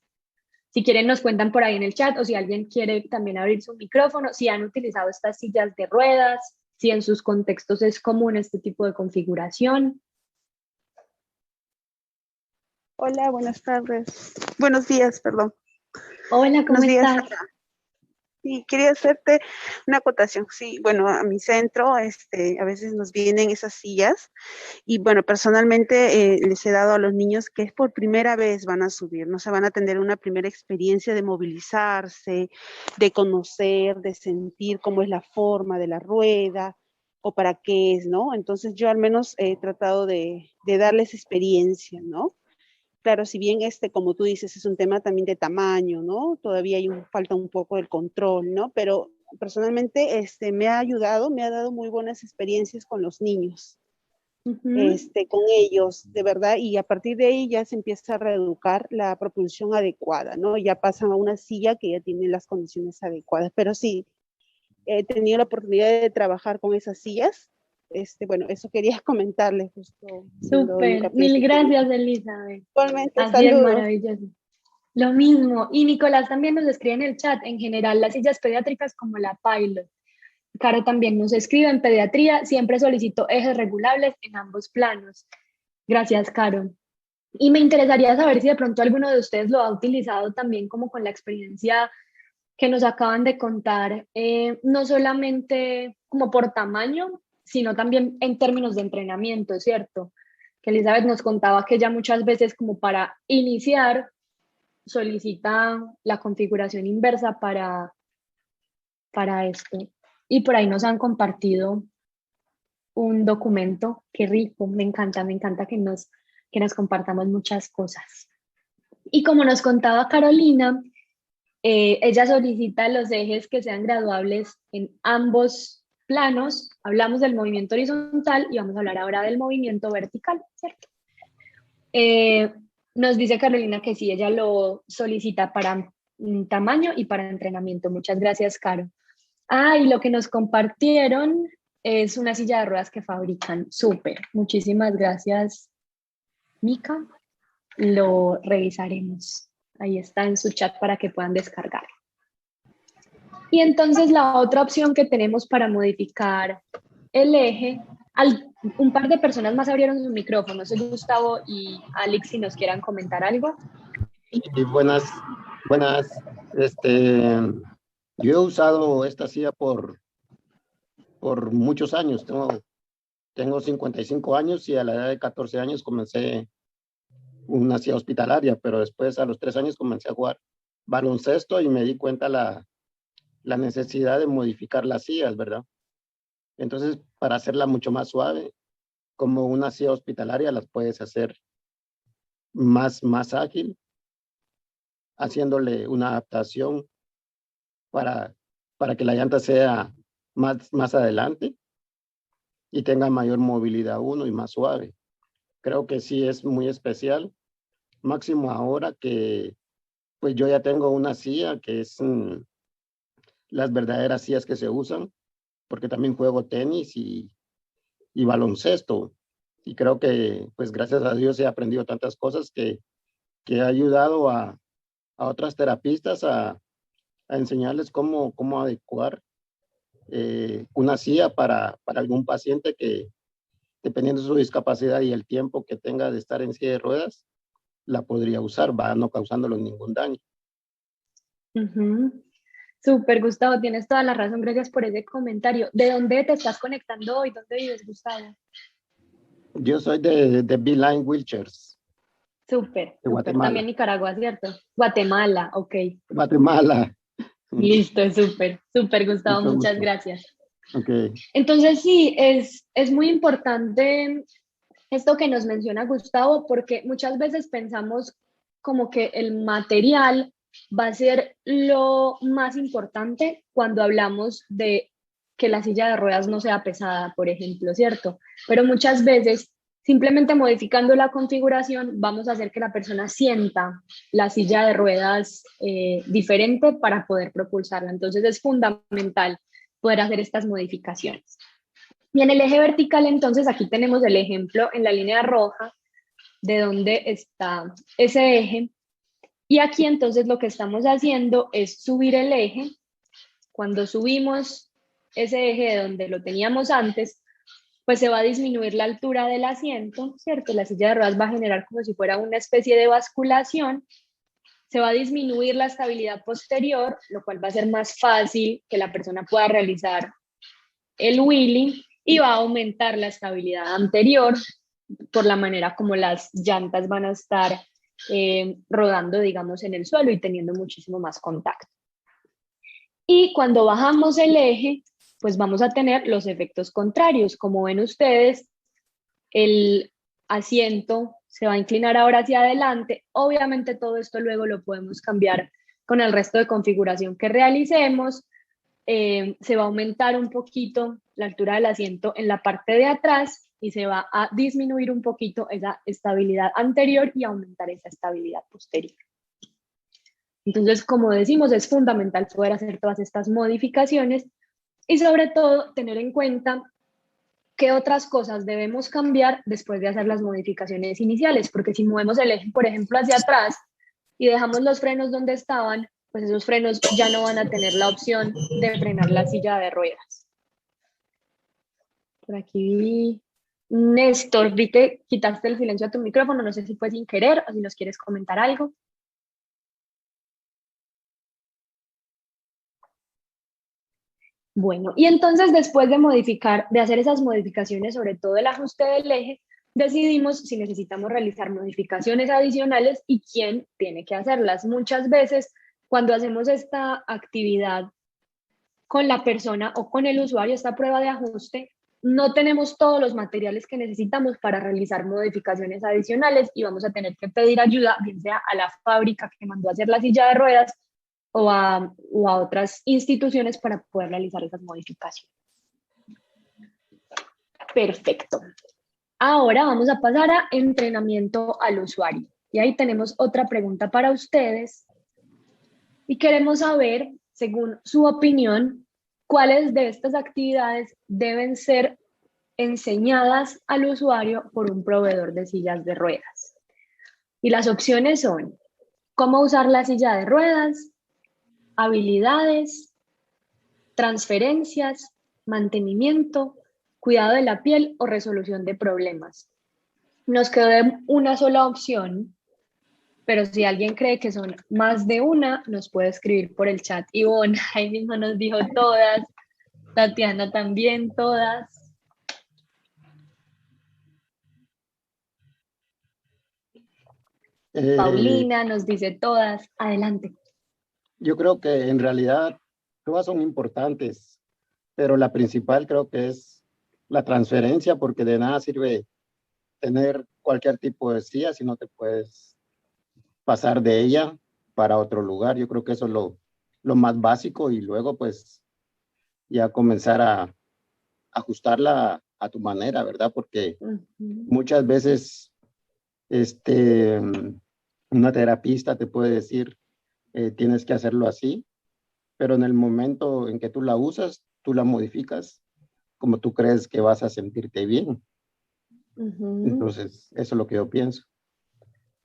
Si quieren nos cuentan por ahí en el chat, o si alguien quiere también abrir su micrófono, si han utilizado estas sillas de ruedas, si en sus contextos es común este tipo de configuración. Hola, buenas tardes. Buenos días, perdón. Hola, ¿cómo Buenos días, estás? Sara. Sí, quería hacerte una acotación. Sí, bueno, a mi centro, a veces nos vienen esas sillas y bueno, personalmente les he dado a los niños que es por primera vez van a subir, no se van a tener una primera experiencia de movilizarse, de conocer, de sentir cómo es la forma de la rueda o para qué es, ¿no? Entonces yo al menos he tratado de darles experiencia, ¿no? Claro, si bien como tú dices, es un tema también de tamaño, ¿no? Todavía falta un poco del control, ¿no? Pero personalmente me ha ayudado, me ha dado muy buenas experiencias con los niños, con ellos, de verdad, y a partir de ahí ya se empieza a reeducar la propulsión adecuada, ¿no? Ya pasan a una silla que ya tiene las condiciones adecuadas, pero sí, he tenido la oportunidad de trabajar con esas sillas. Bueno, eso quería comentarles justo haciendo Súper, hincapié. mil gracias, Elizabeth. Igualmente, Así es, saludos. maravilloso. Lo mismo, y Nicolás también nos escribe en el chat, en general las sillas pediátricas como la Pilot. Caro también nos escribe en pediatría, siempre solicito ejes regulables en ambos planos. Gracias, Caro. Y me interesaría saber si de pronto alguno de ustedes lo ha utilizado también como con la experiencia que nos acaban de contar, no solamente como por tamaño, sino también en términos de entrenamiento, ¿cierto? Que Elizabeth nos contaba que ya muchas veces como para iniciar solicita la configuración inversa para esto. Y por ahí nos han compartido un documento, qué rico, me encanta que nos compartamos muchas cosas. Y como nos contaba Carolina, ella solicita los ejes que sean graduables en ambos planos. Hablamos del movimiento horizontal y vamos a hablar ahora del movimiento vertical, ¿cierto? Nos dice Carolina que sí, ella lo solicita para tamaño y para entrenamiento. Muchas gracias, Caro. Ah, y lo que nos compartieron es una silla de ruedas que fabrican. Súper. Muchísimas gracias, Mica. Lo revisaremos. Ahí está en su chat para que puedan descargar. Y entonces la otra opción que tenemos para modificar el eje, un par de personas más abrieron sus micrófonos, soy Gustavo y Alex, si nos quieran comentar algo. Y buenas. Yo he usado esta silla por muchos años. Tengo 55 años y a la edad de 14 años comencé una silla hospitalaria, pero después a los 3 años comencé a jugar baloncesto y me di cuenta la necesidad de modificar las sillas, ¿verdad? Entonces, para hacerla mucho más suave, como una silla hospitalaria, las puedes hacer más ágil, haciéndole una adaptación para que la llanta sea más adelante y tenga mayor movilidad uno y más suave. Creo que sí es muy especial, máximo ahora que pues yo ya tengo una silla que es las verdaderas sillas que se usan, porque también juego tenis y baloncesto. Y creo que pues gracias a Dios he aprendido tantas cosas que he ayudado a otras terapistas a enseñarles cómo adecuar una silla para algún paciente que, dependiendo de su discapacidad y el tiempo que tenga de estar en silla de ruedas, la podría usar, va no causándole ningún daño. Súper, Gustavo, tienes toda la razón, gracias por ese comentario. ¿De dónde te estás conectando hoy? ¿Dónde vives, Gustavo? Yo soy de Beeline Wheelchairs. Súper, De súper. Guatemala. También Nicaragua, ¿cierto? Guatemala, ok. Guatemala. Listo, súper, súper, Gustavo, Mucho muchas gusto. gracias. Okay. Entonces sí, es muy importante esto que nos menciona Gustavo, porque muchas veces pensamos como que el material va a ser lo más importante cuando hablamos de que la silla de ruedas no sea pesada, por ejemplo, ¿cierto? Pero muchas veces, simplemente modificando la configuración, vamos a hacer que la persona sienta la silla de ruedas diferente para poder propulsarla. Entonces es fundamental poder hacer estas modificaciones. Y en el eje vertical, entonces, aquí tenemos el ejemplo en la línea roja de dónde está ese eje. Y aquí entonces lo que estamos haciendo es subir el eje. Cuando subimos ese eje de donde lo teníamos antes, pues se va a disminuir la altura del asiento, ¿cierto? La silla de ruedas va a generar como si fuera una especie de basculación. Se va a disminuir la estabilidad posterior, lo cual va a ser más fácil que la persona pueda realizar el wheelie y va a aumentar la estabilidad anterior por la manera como las llantas van a estar rodando, digamos, en el suelo y teniendo muchísimo más contacto. Y cuando bajamos el eje, pues vamos a tener los efectos contrarios. Como ven ustedes, el asiento se va a inclinar ahora hacia adelante. Obviamente todo esto luego lo podemos cambiar con el resto de configuración que realicemos. Se va a aumentar un poquito la altura del asiento en la parte de atrás y se va a disminuir un poquito esa estabilidad anterior y aumentar esa estabilidad posterior. Entonces, como decimos, es fundamental poder hacer todas estas modificaciones y sobre todo tener en cuenta qué otras cosas debemos cambiar después de hacer las modificaciones iniciales, porque si movemos el eje, por ejemplo, hacia atrás y dejamos los frenos donde estaban, pues esos frenos ya no van a tener la opción de frenar la silla de ruedas. Por aquí vi, Néstor, vi que quitaste el silencio a tu micrófono, no sé si fue sin querer o si nos quieres comentar algo. Bueno, y entonces después de hacer esas modificaciones, sobre todo el ajuste del eje, decidimos si necesitamos realizar modificaciones adicionales y quién tiene que hacerlas. Muchas veces cuando hacemos esta actividad con la persona o con el usuario, esta prueba de ajuste, no tenemos todos los materiales que necesitamos para realizar modificaciones adicionales y vamos a tener que pedir ayuda, bien sea a la fábrica que mandó a hacer la silla de ruedas o a otras instituciones para poder realizar esas modificaciones. Perfecto. Ahora vamos a pasar a entrenamiento al usuario. Y ahí tenemos otra pregunta para ustedes. Y queremos saber, según su opinión, cuáles de estas actividades deben ser enseñadas al usuario por un proveedor de sillas de ruedas. Y las opciones son cómo usar la silla de ruedas, habilidades, transferencias, mantenimiento, cuidado de la piel o resolución de problemas. Nos quedó una sola opción, pero si alguien cree que son más de una, nos puede escribir por el chat. Ivonne ahí mismo nos dijo todas, Tatiana también, todas. Paulina nos dice todas. Adelante. Yo creo que en realidad todas son importantes, pero la principal creo que es la transferencia, porque de nada sirve tener cualquier tipo de silla si no te puedes pasar de ella para otro lugar. Yo creo que eso es lo más básico, y luego pues ya comenzar a ajustarla a tu manera, ¿verdad? Porque muchas veces una terapista te puede decir, tienes que hacerlo así, pero en el momento en que tú la usas, tú la modificas como tú crees que vas a sentirte bien. Entonces, eso es lo que yo pienso.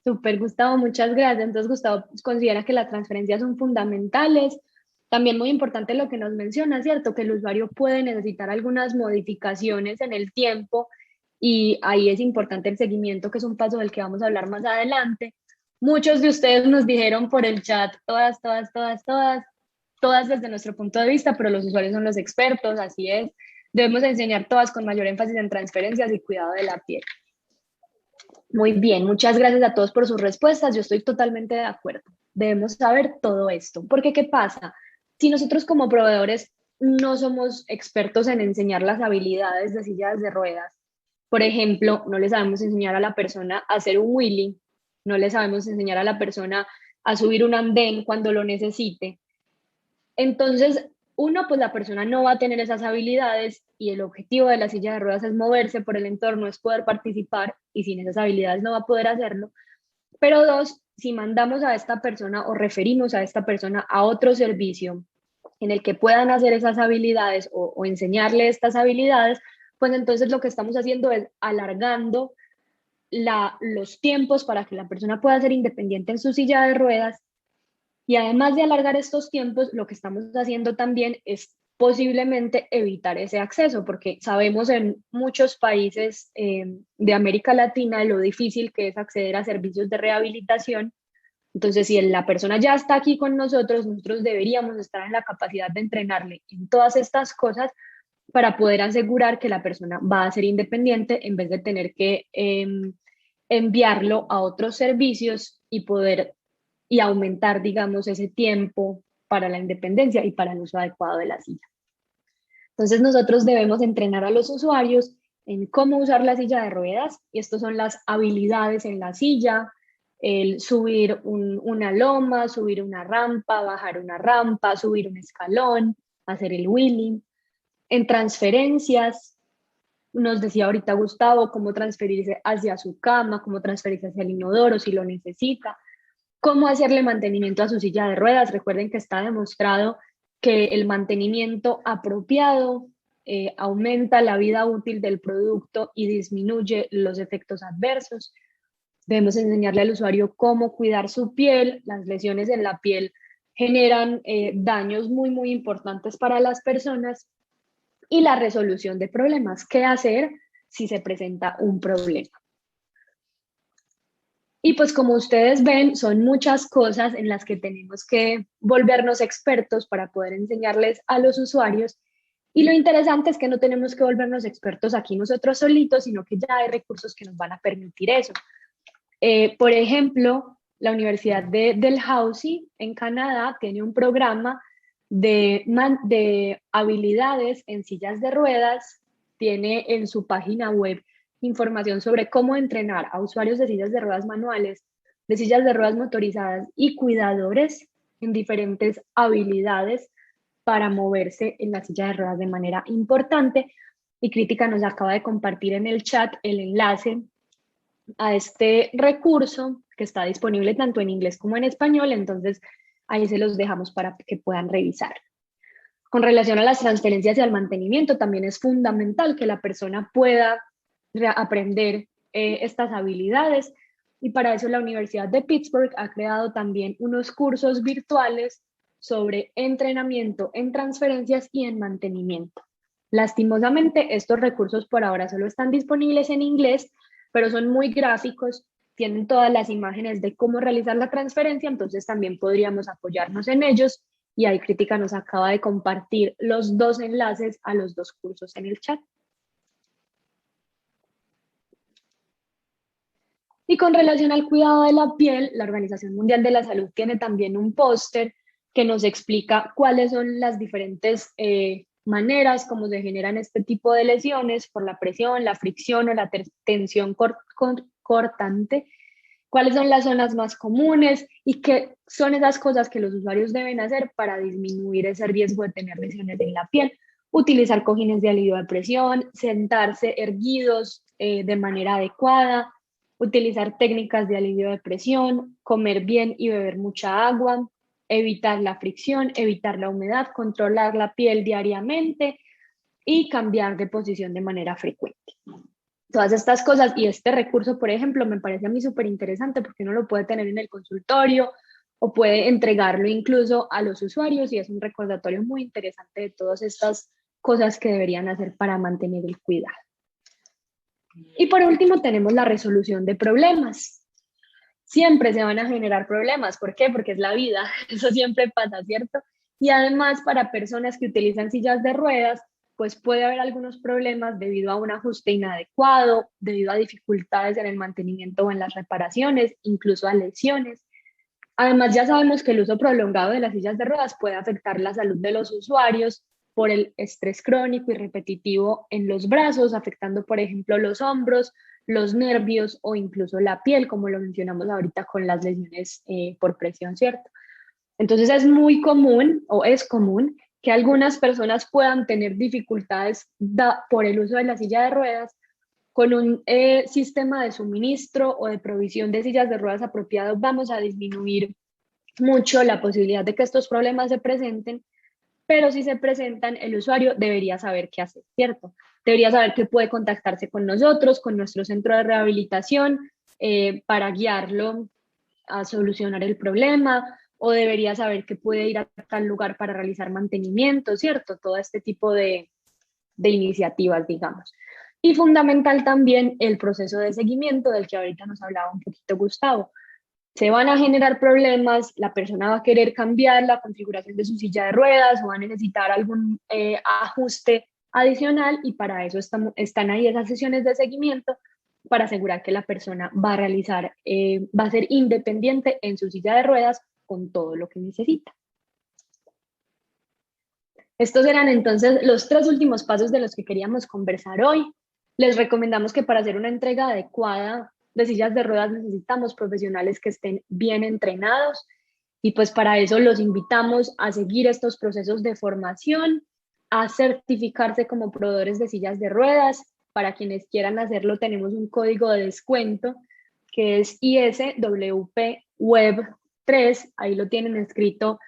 Súper, Gustavo, muchas gracias. Entonces, Gustavo considera que las transferencias son fundamentales. También muy importante lo que nos menciona, ¿cierto? Que el usuario puede necesitar algunas modificaciones en el tiempo y ahí es importante el seguimiento, que es un paso del que vamos a hablar más adelante. Muchos de ustedes nos dijeron por el chat, todas desde nuestro punto de vista, pero los usuarios son los expertos, así es. Debemos enseñar todas con mayor énfasis en transferencias y cuidado de la piel. Muy bien, muchas gracias a todos por sus respuestas. Yo estoy totalmente de acuerdo. Debemos saber todo esto. Porque, ¿qué pasa? Si nosotros como proveedores no somos expertos en enseñar las habilidades de sillas de ruedas, por ejemplo, no le sabemos enseñar a la persona a hacer un wheelie, no le sabemos enseñar a la persona a subir un andén cuando lo necesite, entonces uno, pues la persona no va a tener esas habilidades y el objetivo de la silla de ruedas es moverse por el entorno, es poder participar y sin esas habilidades no va a poder hacerlo. Pero dos, si mandamos a esta persona o referimos a esta persona a otro servicio en el que puedan hacer esas habilidades o enseñarle estas habilidades, pues entonces lo que estamos haciendo es alargando los tiempos para que la persona pueda ser independiente en su silla de ruedas. Y además de alargar estos tiempos, lo que estamos haciendo también es posiblemente evitar ese acceso, porque sabemos en muchos países de América Latina lo difícil que es acceder a servicios de rehabilitación. Entonces, si la persona ya está aquí con nosotros, nosotros deberíamos estar en la capacidad de entrenarle en todas estas cosas para poder asegurar que la persona va a ser independiente en vez de tener que enviarlo a otros servicios y aumentar, digamos, ese tiempo para la independencia y para el uso adecuado de la silla. Entonces, nosotros debemos entrenar a los usuarios en cómo usar la silla de ruedas, y estas son las habilidades en la silla, el subir una loma, subir una rampa, bajar una rampa, subir un escalón, hacer el wheelie. En transferencias, nos decía ahorita Gustavo, cómo transferirse hacia su cama, cómo transferirse hacia el inodoro si lo necesita, cómo hacerle mantenimiento a su silla de ruedas. Recuerden que está demostrado que el mantenimiento apropiado aumenta la vida útil del producto y disminuye los efectos adversos. Debemos enseñarle al usuario cómo cuidar su piel. Las lesiones en la piel generan daños muy, muy importantes para las personas. Y la resolución de problemas. ¿Qué hacer si se presenta un problema? Y pues como ustedes ven, son muchas cosas en las que tenemos que volvernos expertos para poder enseñarles a los usuarios Y lo interesante es que no tenemos que volvernos expertos aquí nosotros solitos, sino que ya hay recursos que nos van a permitir eso. Por ejemplo, la Universidad de Dalhousie en Canadá tiene un programa de habilidades en sillas de ruedas, tiene en su página web información sobre cómo entrenar a usuarios de sillas de ruedas manuales, de sillas de ruedas motorizadas y cuidadores en diferentes habilidades para moverse en la silla de ruedas de manera importante. Y Crítica nos acaba de compartir en el chat el enlace a este recurso que está disponible tanto en inglés como en español, entonces ahí se los dejamos para que puedan revisar. Con relación a las transferencias y al mantenimiento, también es fundamental que la persona pueda aprender estas habilidades, y para eso la Universidad de Pittsburgh ha creado también unos cursos virtuales sobre entrenamiento en transferencias y en mantenimiento. Lastimosamente, estos recursos por ahora solo están disponibles en inglés, pero son muy gráficos, tienen todas las imágenes de cómo realizar la transferencia, entonces también podríamos apoyarnos en ellos, y ahí Crítica nos acaba de compartir los dos enlaces a los dos cursos en el chat. Y con relación al cuidado de la piel, la Organización Mundial de la Salud tiene también un póster que nos explica cuáles son las diferentes maneras como se generan este tipo de lesiones por la presión, la fricción o la tensión cortante, cuáles son las zonas más comunes y qué son esas cosas que los usuarios deben hacer para disminuir ese riesgo de tener lesiones en la piel. Utilizar cojines de alivio de presión, sentarse erguidos de manera adecuada, utilizar técnicas de alivio de presión, comer bien y beber mucha agua, evitar la fricción, evitar la humedad, controlar la piel diariamente y cambiar de posición de manera frecuente. Todas estas cosas, y este recurso, por ejemplo, me parece a mí súper interesante porque uno lo puede tener en el consultorio o puede entregarlo incluso a los usuarios, y es un recordatorio muy interesante de todas estas cosas que deberían hacer para mantener el cuidado. Y por último tenemos la resolución de problemas. Siempre se van a generar problemas. ¿Por qué? Porque es la vida. Eso siempre pasa, ¿cierto? Y además para personas que utilizan sillas de ruedas, pues puede haber algunos problemas debido a un ajuste inadecuado, debido a dificultades en el mantenimiento o en las reparaciones, incluso a lesiones. Además, ya sabemos que el uso prolongado de las sillas de ruedas puede afectar la salud de los usuarios por el estrés crónico y repetitivo en los brazos, afectando, por ejemplo, los hombros, los nervios o incluso la piel, como lo mencionamos ahorita con las lesiones por presión, ¿cierto? Entonces es muy común, o es común, que algunas personas puedan tener dificultades por el uso de la silla de ruedas. Con un sistema de suministro o de provisión de sillas de ruedas apropiados, vamos a disminuir mucho la posibilidad de que estos problemas se presenten, pero si se presentan, el usuario debería saber qué hacer, ¿cierto? Debería saber que puede contactarse con nosotros, con nuestro centro de rehabilitación, para guiarlo a solucionar el problema, o debería saber que puede ir a tal lugar para realizar mantenimiento, ¿cierto? Todo este tipo de iniciativas, digamos. Y fundamental también el proceso de seguimiento del que ahorita nos hablaba un poquito Gustavo. Se van a generar problemas, la persona va a querer cambiar la configuración de su silla de ruedas o va a necesitar algún ajuste adicional, y para eso están ahí esas sesiones de seguimiento para asegurar que la persona va a realizar, va a ser independiente en su silla de ruedas con todo lo que necesita. Estos eran entonces los 3 últimos pasos de los que queríamos conversar hoy. Les recomendamos que para hacer una entrega adecuada de sillas de ruedas necesitamos profesionales que estén bien entrenados, y pues para eso los invitamos a seguir estos procesos de formación, a certificarse como proveedores de sillas de ruedas. Para quienes quieran hacerlo tenemos un código de descuento que es ISWP Web 3, ahí lo tienen escrito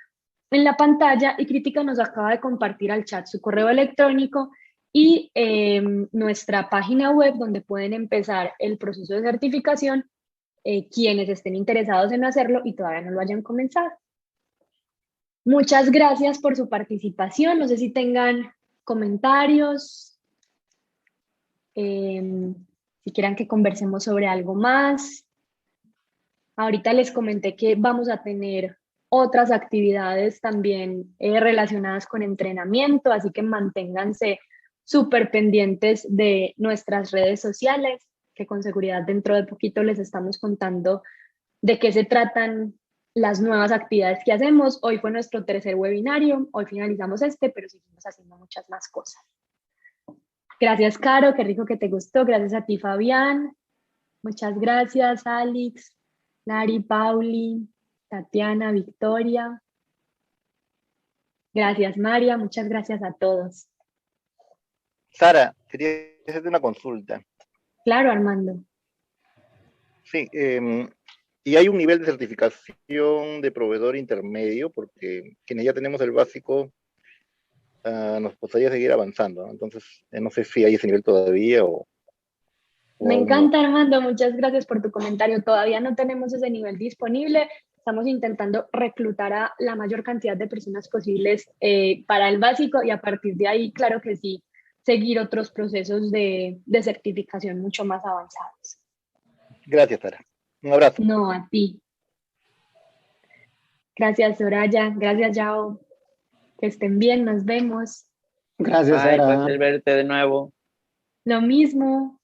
en la pantalla, y Crítica nos acaba de compartir al chat su correo electrónico y nuestra página web donde pueden empezar el proceso de certificación, quienes estén interesados en hacerlo y todavía no lo hayan comenzado. Muchas gracias por su participación. No sé si tengan comentarios, si quieran que conversemos sobre algo más. Ahorita les comenté que vamos a tener otras actividades también relacionadas con entrenamiento, así que manténganse súper pendientes de nuestras redes sociales, que con seguridad dentro de poquito les estamos contando de qué se tratan las nuevas actividades que hacemos. Hoy fue nuestro tercer webinario, hoy finalizamos este, pero seguimos haciendo muchas más cosas. Gracias, Caro, qué rico que te gustó. Gracias a ti, Fabián. Muchas gracias, Alex, Lari, Pauli, Tatiana, Victoria. Gracias, María. Muchas gracias a todos. Sara, quería hacerte una consulta. Claro, Armando. Sí, y hay un nivel de certificación de proveedor intermedio, porque quienes ya tenemos el básico, nos gustaría seguir avanzando, ¿no? Entonces, no sé si hay ese nivel todavía o Me aún no. encanta, Armando. Muchas gracias por tu comentario. Todavía no tenemos ese nivel disponible. Estamos intentando reclutar a la mayor cantidad de personas posibles para el básico y a partir de ahí, claro que sí, seguir otros procesos de certificación mucho más avanzados. Gracias, Sara. Un abrazo. No, a ti. Gracias, Soraya. Gracias, Yao. Que estén bien, nos vemos. Gracias, Ay, Sara. placer verte de nuevo. Lo mismo.